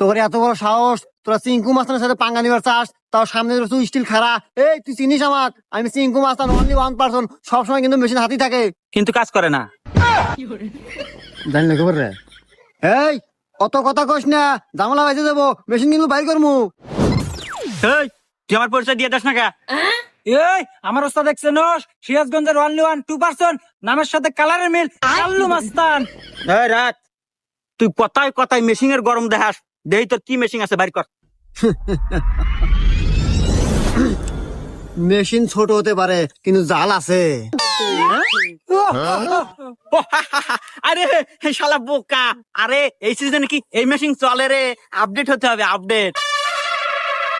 ঘরে এত বড় সাহস, তোরা চিঙ্কু মাস্তানের সাথে পাঙ্গা নিবার চাস, তাও সামনে তুই স্টিল খাড়া। এই তুই চিনিস আমাক, আমি চিঙ্কু মাস্তান, অনলি ওয়ান পার্সন, সবসময় কিন্তু মেশিন হাতি থাকে, কিন্তু কাজ করে না। জানি না খবর রে। এই অত কথা কস না, জামালা বাইতে যাবো, মেশিন কিন্তু বাইর করমু। এই তুই আমার পরিচয় দিয়ে দাস না কে? এই আমার ওস্তাদ দেখছেন সিরাজগঞ্জের অনলি 1-2% নামের সাথে কালারের মিল কাল্লু মাস্তান। এই রাত, তুই কথায় কথায় মেশিং এর গরম দেখাস, দেই তোর কি মেশিং আছে বাইর কর। মেশিন ছোট হতে পারে কিন্তু জাল আছে। আরে শালা বোকা, আরে এই সিজনে কি এই মেশিন চলে রে? আপডেট হতে হবে, আপডেট।